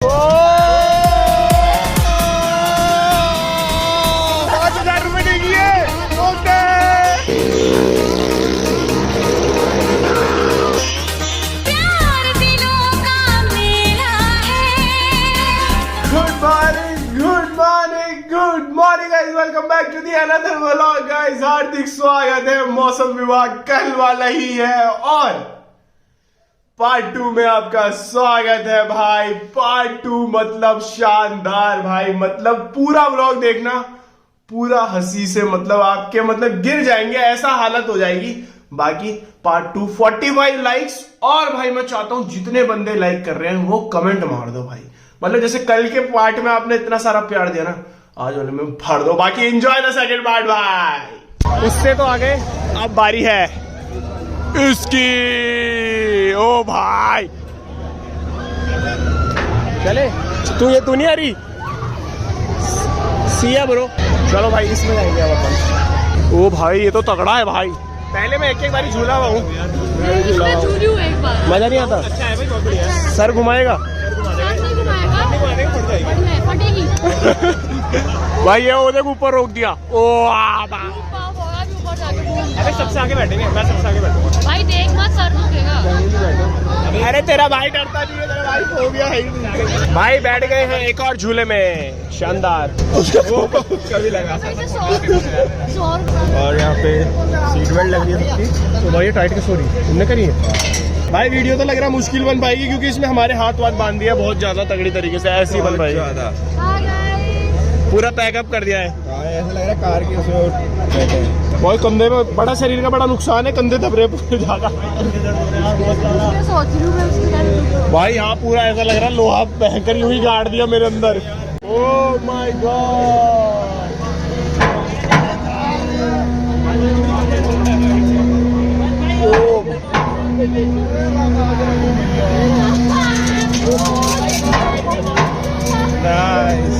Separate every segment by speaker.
Speaker 1: ₹5000 नहीं किए। Good morning guys, welcome back to the another vlog guys. हार्दिक स्वागत है। मौसम विभाग कल वाला ही है और पार्ट 2 में आपका स्वागत है भाई। पार्ट 2 मतलब शानदार भाई, मतलब पूरा व्लॉग देखना, पूरा हंसी से मतलब आपके मतलब गिर जाएंगे, ऐसा हालत हो जाएगी। बाकी पार्ट 2 45 लाइक्स और भाई मैं चाहता हूं जितने बंदे लाइक कर रहे हैं वो कमेंट मार दो भाई। मतलब जैसे कल के पार्ट में आपने इतना सारा प्यार दिया ना, आज वाले में फाड़ दो। बाकी एंजॉय द सेकंड पार्ट भाई। उससे तो आगे अब बारी है इसकी। ओ भाई चले तू नहीं आ रही सिया ब्रो। चलो भाई इसमें जाएंगे अब अपन। ओ भाई ये तो तगड़ा है भाई। पहले मैं एक बारी झूला हुआ हूँ, मजा नहीं आता। अच्छा है भाई, बहुत बढ़िया। सर घुमाएगा भाई, ये वो देखो ऊपर रोक दिया। ओ अरे सबसे आगे बैठेंगे, मैं सबसे आगे बैठूंगा
Speaker 2: भाई। देख मत, सर दुखेगा।
Speaker 1: अरे तेरा भाई डरता नहीं है, तेरा भाई खो गया है। भाई बैठ गए हैं एक और झूले में, शानदार। उसका भी लगा। और यहाँ पे सीट बेल्ट लग रही है सबकी। तो भाई ये टाइट किस हो रही है, तुमने करी है भाई? वीडियो तो लग रहा मुश्किल बन पाएगी क्योंकि इसमें हमारे हाथ वाथ बांध दिया बहुत ज्यादा तगड़ी तरीके से। ऐसी बन पाएगी, पूरा पैकअप कर दिया है। ऐसा लग रहा है कार की उसमें बहुत कंधे में, बड़ा शरीर का बड़ा नुकसान है, कंधे दब रहे ज्यादा भाई। यहाँ पूरा ऐसा लग रहा है लोहा बहकर हुई गाड़ दिया मेरे अंदर। Oh my God. Nice.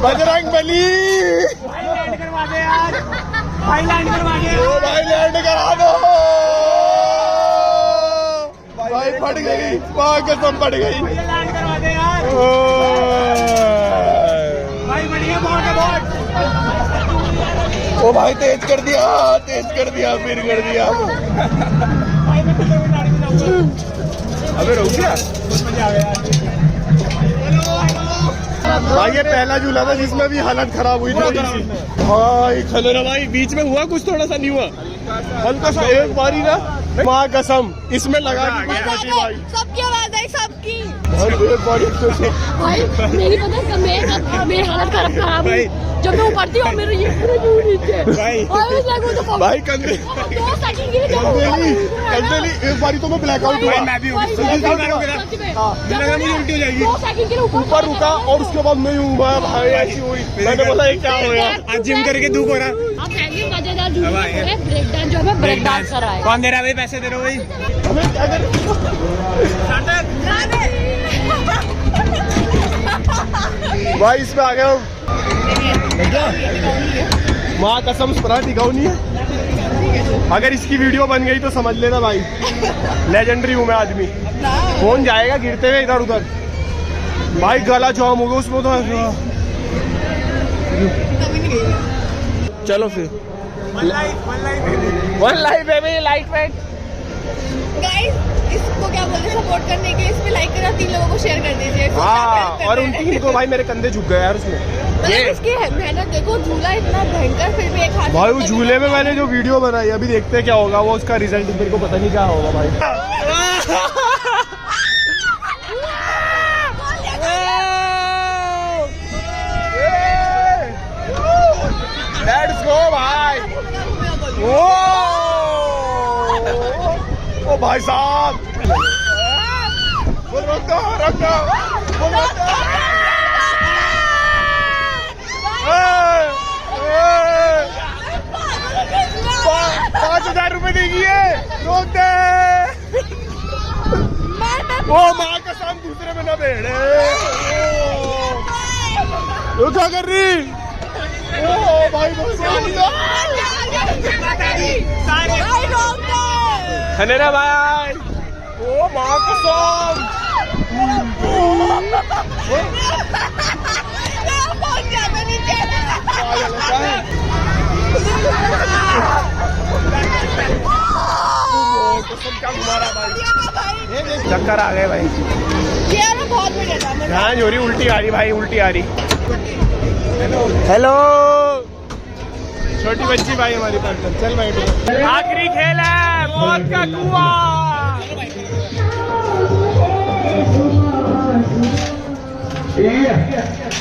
Speaker 1: Bajrangbali भाई लैंड करवा दे यार, भाई लैंड करवा दे। ओ भाई लैंड करा दो भाई। फट गई, मां कसम फट गई। लैंड करवा दे यार भाई। बढ़िया बहुत है बहुत। ओ भाई तेज कर दिया, फिर कर दिया। अबे रुक गया, मजा आ गया भाई। ये पहला झूला था जिसमें भी हालत खराब हुई थी भाई। खलोरा भाई बीच में हुआ कुछ, थोड़ा सा नहीं हुआ, हल्का सा एक बारी ना। माँ कसम इसमें लगा भाई।
Speaker 2: सबकी आवाज आई, सबकी
Speaker 1: एक बारी
Speaker 2: भाई। मेरी पता मेरी हालत खराब हुई जब मैं ऊपरती हूँ, मेरे ये पूरा मुंह नीचे भाई। कंधे एक बारी तो मैं ब्लैकआउट हुआ, मैं भी उल्टी हो जाएगी। ऊपर रुका और उसके बाद मैं हुआ भाई, ऐसी हुई। मैंने बोला ये क्या हो गया? आज जिम करके दुख हो रहा। मजेदार ब्रेक डांस जो है, ब्रेक डांस कर रहा है।
Speaker 1: कौन दे रहा है भाई पैसे? दे रहे हो भाई। हमें क्या कर भाई इसमें आ गया माँ कसम स्प्राइट टिकाऊ नहीं है। अगर इसकी वीडियो बन गई तो समझ लेना भाई, लेजेंडरी हूँ मैं आदमी। फोन जाएगा गिरते हुए इधर उधर। भाई गला जाम हो गया उसमें तो। चलो फिर one life baby, light weight.
Speaker 2: Guys इसको क्या बोलते हैं, सपोर्ट करने के लिए इस पे लाइक करा, 3 लोगों को शेयर कर दीजिए।
Speaker 1: हाँ, और उन 3 को भाई मेरे कंधे झुक गए यार उसमें।
Speaker 2: मतलब इसकी मेहनत देखो, झूला इतना भयंकर, फिर भी एक हाथ
Speaker 1: भाई वो झूले में मैंने जो वीडियो बनाई, अभी देखते हैं क्या होगा वो, उसका रिजल्ट मेरे को पता नहीं क्या होगा भाई। लेट्स गो भाई। ओ भाई साहब, रुक दो। 5,000 रुपए देंगे, रोक दे। ओ माँ कसम, दूसरे में ना भेड़े। वो क्या कर रही? ओ भाई हनेरा भाई, ओ माँ कसम। कसम क्या घुमा रहा भाई, चक्कर आ गए भाई।
Speaker 2: बहुत बढ़िया था।
Speaker 1: ध्यान हो रही, उल्टी आ रही भाई, उल्टी आ रही। हेलो छोटी बच्ची भाई हमारी पार्टनर, चल भाई। आखिरी खेल है मौत का कुआं।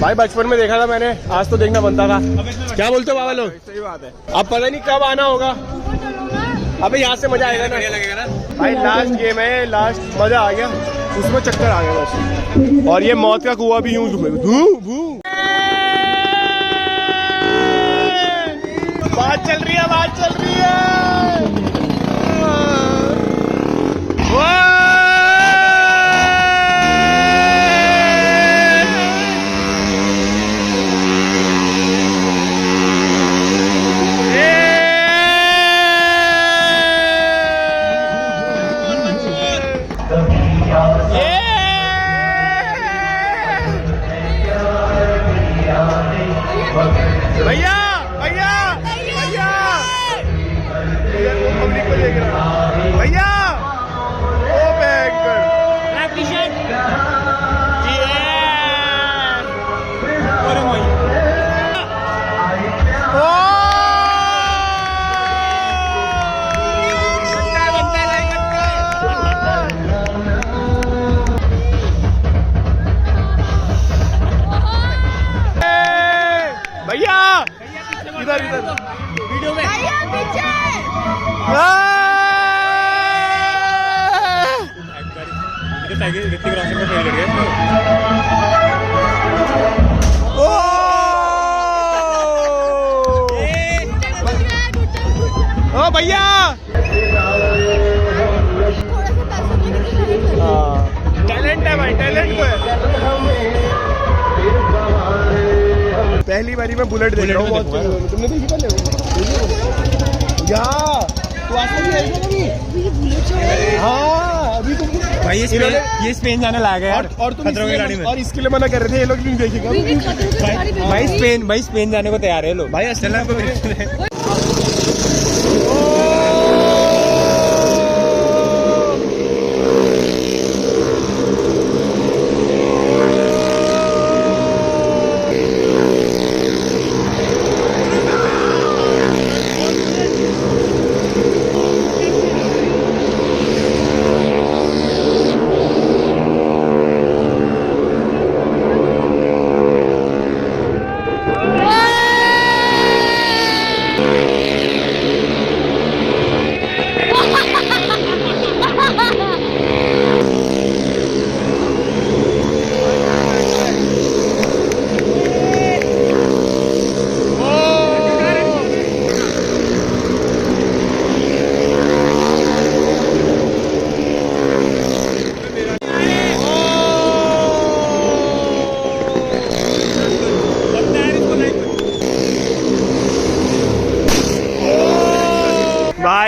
Speaker 1: भाई बचपन में देखा था मैंने, आज तो देखना बनता था। क्या बोलते हो बाबा लोग? सही बात है। अब पता नहीं कब आना होगा। अबे यहाँ से मजा आएगा ना, भाई लास्ट गेम है, लास्ट मजा आ गया, उसमें चक्कर आ गया बस। और ये मौत का कुआं भी यूं घूमेगा। बात चल रही है। भैया पब्लिक को देख रहा भैया, ओ बैंकर भैया इधर वीडियो में ऋतिक रोशन को फेल कर गया। ओ भैया टैलेंट है भाई, टैलेंट तो है। पहली बारी में बुलेट देख रहा हूँ। तुमने देखी पहले? तू आज तक नहीं आई? हाँ अभी तुम भाई ये स्पेन जाने लगा यार, और तुम गाड़ी में, और इसके लिए मना कर रहे थे ये लोग नहीं देखेगा। भाई स्पेन जाने को तैयार है लोग भाई। चलना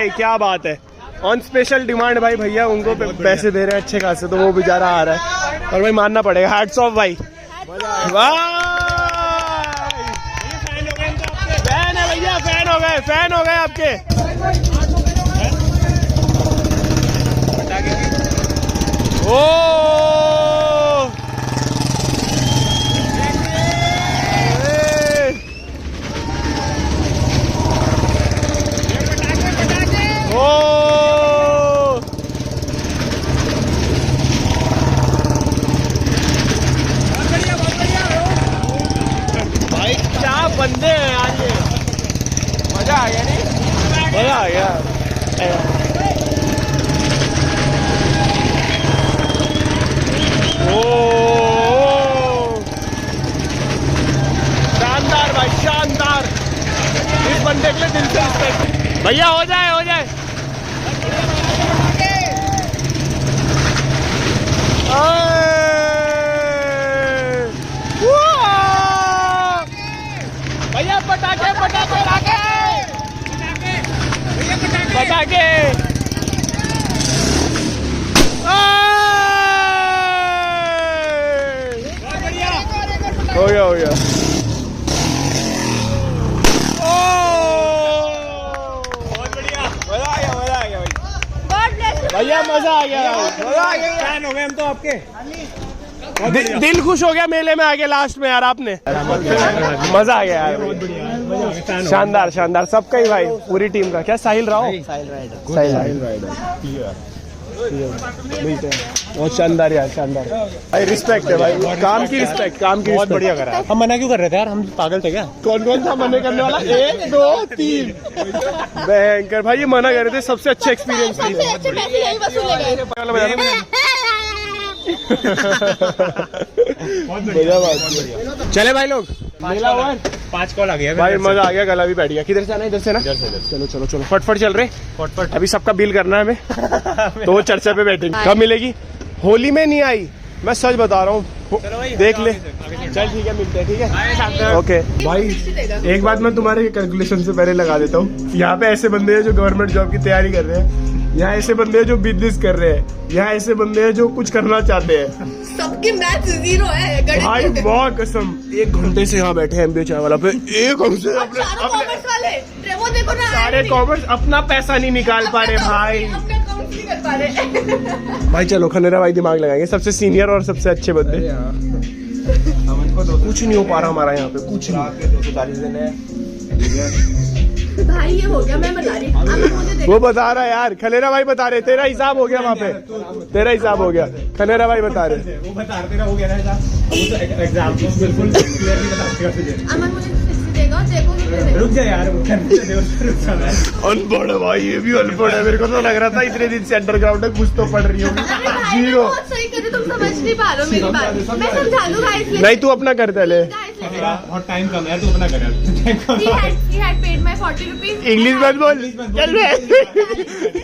Speaker 1: भाई क्या बात है। ऑन स्पेशल डिमांड भाई, भैया उनको पैसे दे रहे हैं अच्छे खासे, तो वो बेचारा आ रहा है और भाई मानना पड़ेगा, हैट्स ऑफ भाई। फैन है भैया, फैन हो गए आपके। ओ भाई क्या बंदे हैं यार ये, मजा आ गया नहीं, मजा आ गया। शानदार भाई शानदार, इस बंदे के लिए दिल से रिस्पेक्ट। भैया हो जाए भैया पटाखे हो गया बहुत बढ़िया, मजा आ गया भैया, मजा आ गया। फैन हो गए हम तो आपके, दिल खुश हो गया मेले में आके लास्ट में यार आपने, मजा आ गया यार। शानदार सबका ही भाई, पूरी टीम का। क्या साहिल राव, साहिल राइडर बहुत शानदार यार, शानदार भाई, रिस्पेक्ट है भाई, काम की रिस्पेक्ट, बहुत बढ़िया करा। हम मना क्यों कर रहे थे यार, हम पागल थे क्या? कौन था मना करने वाला? 1 2 3 भयंकर भाई, ये मना कर रहे थे, सबसे अच्छा एक्सपीरियंस। चले भाई लोग, मेला हुआ, 5 कॉल आ गया भाई, मजा आ गया, गला भी बैठ गया। किधर से आना है? इधर से ना, चलो फटफट चल रहे, फटफट। अभी सबका बिल करना है हमें, तो वो चर्चा पे बैठेंगे। कब मिलेगी? होली में नहीं आई, मैं सच बता रहा हूँ, देख ले। चल ठीक है, मिलते हैं, ठीक है, ओके भाई। एक बात मैं तुम्हारे कैलकुलेशन से पहले लगा देता हूँ, यहाँ पे ऐसे बंदे हैं जो गवर्नमेंट जॉब की तैयारी कर रहे हैं, यहाँ ऐसे बंदे हैं जो बिजनेस कर रहे हैं, यहाँ ऐसे बंदे हैं जो कुछ करना चाहते हैं।
Speaker 2: सबके मैथ्स 0 है
Speaker 1: भाई बहुत कसम, 1 घंटे से यहाँ बैठे हैं एमबीए चाय वाला पे, एक हमसे
Speaker 2: कॉमर्स वाले वो देखो ना,
Speaker 1: सारे कॉमर्स अपना पैसा नहीं निकाल पा रहे भाई,
Speaker 2: नहीं कर पा रहे।
Speaker 1: भाई चलो खनेरा भाई दिमाग लगाएंगे, सबसे सीनियर और सबसे अच्छे बंदे। कुछ नहीं हो पा रहा हमारा यहाँ पे, कुछ नहीं। 240 दिन है
Speaker 2: भाई, ये हो गया, मैं बता रही,
Speaker 1: वो बता रहा है यार, खनेरा भाई बता रहे, तेरा हिसाब हो गया वहाँ पे, तेरा हिसाब हो गया, खनेरा भाई बता रहे, वो बता रहे, तेरा हो गया ना एग्जाम, बिल्कुल क्लियर नहीं बता। अमन मुझे 60 देगा, देखो रुक जा यार, अनपढ़ है भाई, ये भी अनपढ़ है। मेरे को तो लग रहा था इतने दिन से अंडरग्राउंड है, कुछ तो पढ़ रही होगी। 0
Speaker 2: सही करे, तुम समझ नहीं पा रहे हो मेरी बात, मैं समझा दूंगा इसलिए।
Speaker 1: नहीं तू अपना कर दे ले,
Speaker 3: बहुत टाइम कम है, तू अपना कर।
Speaker 2: He had paid my 40 rupees।
Speaker 1: English मत बोल, चल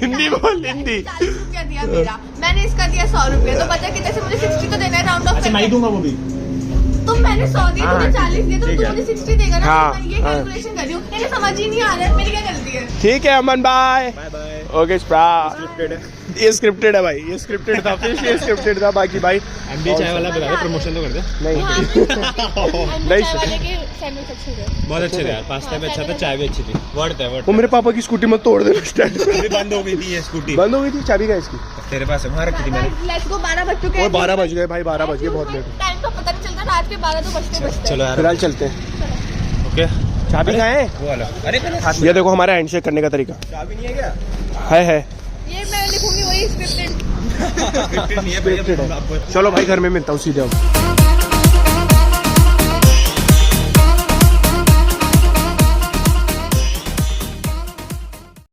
Speaker 1: हिंदी बोल, हिंदी।
Speaker 2: 40 रुपया दिया मेरा, मैंने इसका दिया 100 रुपया, तो बचा कितने से? मुझे 60 तो देना है, राउंड ऑफ।
Speaker 3: मैं ही दूंगा वो भी।
Speaker 2: तुम मैंने 100 दिए, तुमने 40 दिए, तो तू मुझे 60 देगा ना।
Speaker 1: हाँ,
Speaker 2: मैं ये कैलकुलेशन कर रही हूँ, मुझे समझ ही नहीं आ रहा है मेरी क्या गलती है।
Speaker 1: ठीक है अमन, बाय
Speaker 3: बाय।
Speaker 1: ओके ये स्क्रिप्टेड है भाई, ये स्क्रिप्टेड था, फिर ये स्क्रिप्टेड था। बाकी भाई
Speaker 3: एमडी चाय वाला बता दे, प्रमोशन तो कर दे।
Speaker 1: नहीं
Speaker 2: नहीं सैंडविच अच्छे थे,
Speaker 3: बहुत अच्छे थे यार, पास्ता भी अच्छा था, चाय भी अच्छी थी, वर्थ है वर्थ।
Speaker 1: वो मेरे पापा की स्कूटी मत तोड़ देना, स्टैंड
Speaker 3: अभी बंद हो गई थी ये स्कूटी,
Speaker 1: बंद हो गई थी, चाबी का इसकी
Speaker 3: तेरे पास है, वहाँ रखी थी मैंने।
Speaker 2: लेट्स गो, 12 बज चुके हैं।
Speaker 1: और 12 बज गए भाई, 12 बज गए, बहुत लेट।
Speaker 2: टाइम का पता नहीं चलता, रात के 12 तो बजते
Speaker 3: चलो यार,
Speaker 1: फिलहाल चलते हैं।
Speaker 3: ओके,
Speaker 1: चाबी कहाँ है?
Speaker 3: वो वाला। अरे
Speaker 1: ये देखो हमारा हैंडशेक करने का तरीका
Speaker 3: चाबी नहीं है क्या?
Speaker 1: है।
Speaker 2: ये मैं लिखूंगी वही स्क्रिप्टेड।
Speaker 1: चलो भाई घर में मिलता हूँ सीधे।